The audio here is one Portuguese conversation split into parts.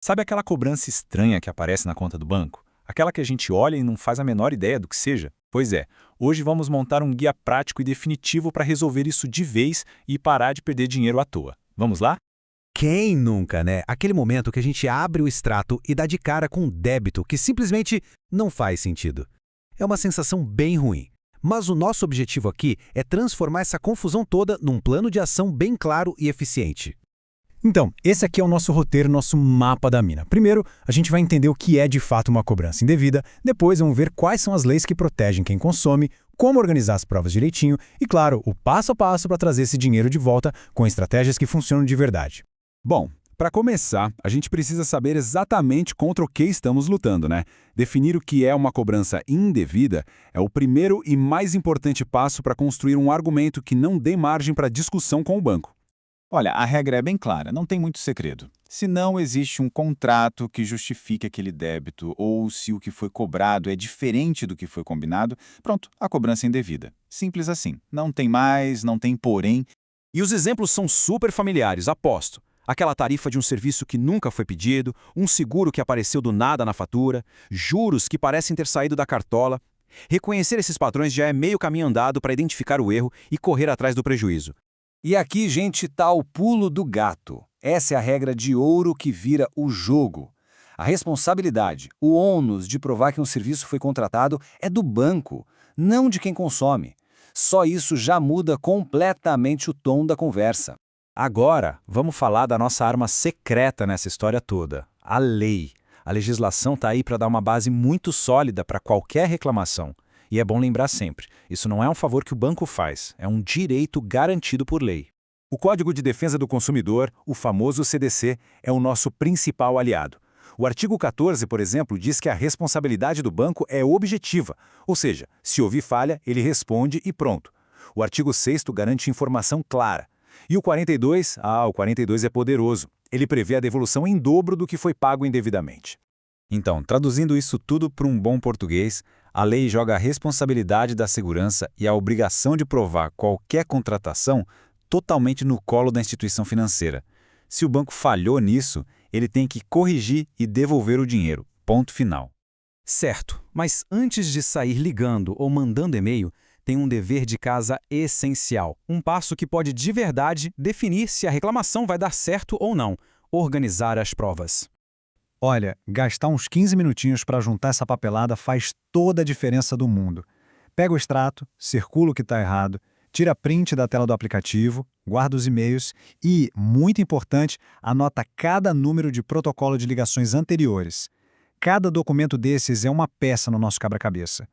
Sabe aquela cobrança estranha que aparece na conta do banco? Aquela que a gente olha e não faz a menor ideia do que seja? Pois é, hoje vamos montar um guia prático e definitivo para resolver isso de vez e parar de perder dinheiro à toa. Vamos lá? Quem nunca, né? Aquele momento que a gente abre o extrato e dá de cara com um débito que simplesmente não faz sentido. É uma sensação bem ruim. Mas o nosso objetivo aqui é transformar essa confusão toda num plano de ação bem claro e eficiente. Então, esse aqui é o nosso roteiro, nosso mapa da mina. Primeiro, a gente vai entender o que é de fato uma cobrança indevida, depois vamos ver quais são as leis que protegem quem consome, como organizar as provas direitinho e, claro, o passo a passo para trazer esse dinheiro de volta com estratégias que funcionam de verdade. Bom, para começar, a gente precisa saber exatamente contra o que estamos lutando, né? Definir o que é uma cobrança indevida é o primeiro e mais importante passo para construir um argumento que não dê margem para discussão com o banco. Olha, a regra é bem clara, não tem muito segredo. Se não existe um contrato que justifique aquele débito ou se o que foi cobrado é diferente do que foi combinado, pronto, a cobrança é indevida. Simples assim. Não tem mais, não tem porém. E os exemplos são super familiares, aposto. Aquela tarifa de um serviço que nunca foi pedido, um seguro que apareceu do nada na fatura, juros que parecem ter saído da cartola. Reconhecer esses padrões já é meio caminho andado para identificar o erro e correr atrás do prejuízo. E aqui, gente, tá o pulo do gato. Essa é a regra de ouro que vira o jogo. A responsabilidade, o ônus de provar que um serviço foi contratado é do banco, não de quem consome. Só isso já muda completamente o tom da conversa. Agora, vamos falar da nossa arma secreta nessa história toda, a lei. A legislação está aí para dar uma base muito sólida para qualquer reclamação. E é bom lembrar sempre, isso não é um favor que o banco faz, é um direito garantido por lei. O Código de Defesa do Consumidor, o famoso CDC, é o nosso principal aliado. O artigo 14, por exemplo, diz que a responsabilidade do banco é objetiva, ou seja, se houver falha, ele responde e pronto. O artigo 6º garante informação clara. E o 42? O 42 é poderoso. Ele prevê a devolução em dobro do que foi pago indevidamente. Então, traduzindo isso tudo para um bom português, a lei joga a responsabilidade da segurança e a obrigação de provar qualquer contratação totalmente no colo da instituição financeira. Se o banco falhou nisso, ele tem que corrigir e devolver o dinheiro. Ponto final. Certo, mas antes de sair ligando ou mandando e-mail, tem um dever de casa essencial. Um passo que pode de verdade definir se a reclamação vai dar certo ou não. Organizar as provas. Olha, gastar uns 15 minutinhos para juntar essa papelada faz toda a diferença do mundo. Pega o extrato, circula o que está errado, tira print da tela do aplicativo, guarda os e-mails e, muito importante, anota cada número de protocolo de ligações anteriores. Cada documento desses é uma peça no nosso quebra-cabeça.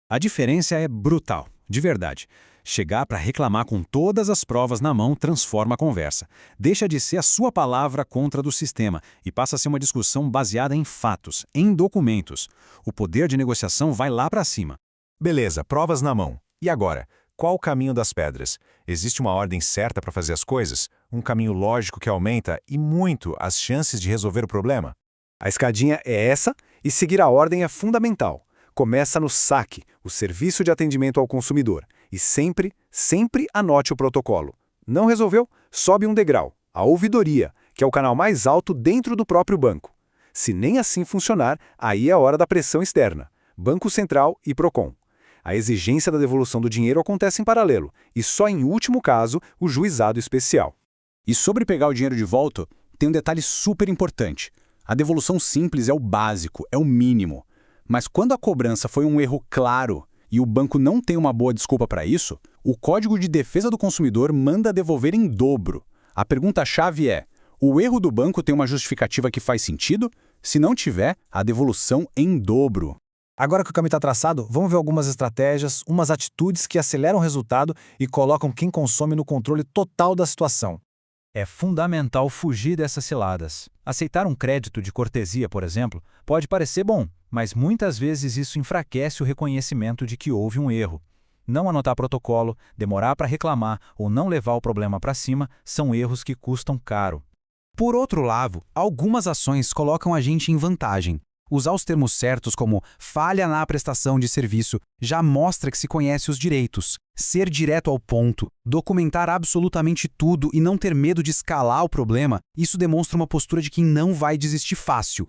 A diferença é brutal, de verdade. Chegar para reclamar com todas as provas na mão transforma a conversa. Deixa de ser a sua palavra contra a do sistema e passa a ser uma discussão baseada em fatos, em documentos. O poder de negociação vai lá para cima. Beleza, provas na mão. E agora? Qual o caminho das pedras? Existe uma ordem certa para fazer as coisas? Um caminho lógico que aumenta e muito as chances de resolver o problema? A escadinha é essa e seguir a ordem é fundamental. Começa no SAC, o Serviço de Atendimento ao Consumidor. E sempre, sempre anote o protocolo. Não resolveu? Sobe um degrau, a ouvidoria, que é o canal mais alto dentro do próprio banco. Se nem assim funcionar, aí é a hora da pressão externa. Banco Central e Procon. A exigência da devolução do dinheiro acontece em paralelo, e só em último caso, o juizado especial. E sobre pegar o dinheiro de volta, tem um detalhe super importante. A devolução simples é o básico, é o mínimo. Mas quando a cobrança foi um erro claro e o banco não tem uma boa desculpa para isso, o Código de Defesa do Consumidor manda devolver em dobro. A pergunta-chave é: o erro do banco tem uma justificativa que faz sentido? Se não tiver, a devolução em dobro. Agora que o caminho está traçado, vamos ver algumas estratégias, umas atitudes que aceleram o resultado e colocam quem consome no controle total da situação. É fundamental fugir dessas ciladas. Aceitar um crédito de cortesia, por exemplo, pode parecer bom, mas muitas vezes isso enfraquece o reconhecimento de que houve um erro. Não anotar protocolo, demorar para reclamar ou não levar o problema para cima são erros que custam caro. Por outro lado, algumas ações colocam a gente em vantagem. Usar os termos certos como falha na prestação de serviço já mostra que se conhece os direitos. Ser direto ao ponto, documentar absolutamente tudo e não ter medo de escalar o problema, isso demonstra uma postura de quem não vai desistir fácil.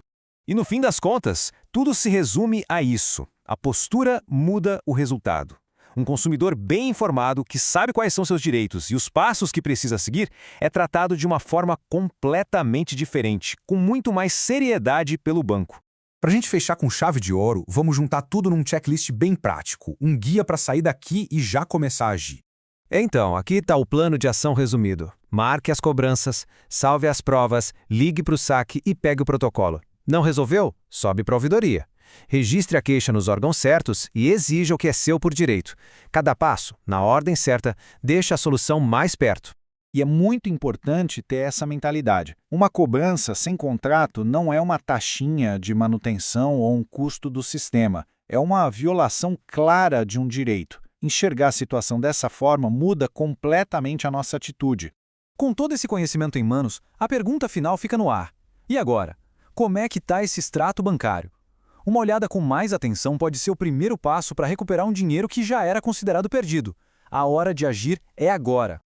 E no fim das contas, tudo se resume a isso. A postura muda o resultado. Um consumidor bem informado, que sabe quais são seus direitos e os passos que precisa seguir, é tratado de uma forma completamente diferente, com muito mais seriedade pelo banco. Para a gente fechar com chave de ouro, vamos juntar tudo num checklist bem prático, um guia para sair daqui e já começar a agir. Então, aqui está o plano de ação resumido. Marque as cobranças, salve as provas, ligue para o saque e pegue o protocolo. Não resolveu? Sobe para a ouvidoria. Registre a queixa nos órgãos certos e exija o que é seu por direito. Cada passo, na ordem certa, deixa a solução mais perto. E é muito importante ter essa mentalidade. Uma cobrança sem contrato não é uma taxinha de manutenção ou um custo do sistema. É uma violação clara de um direito. Enxergar a situação dessa forma muda completamente a nossa atitude. Com todo esse conhecimento em manos, a pergunta final fica no ar. E agora? Como é que está esse extrato bancário? Uma olhada com mais atenção pode ser o primeiro passo para recuperar um dinheiro que já era considerado perdido. A hora de agir é agora.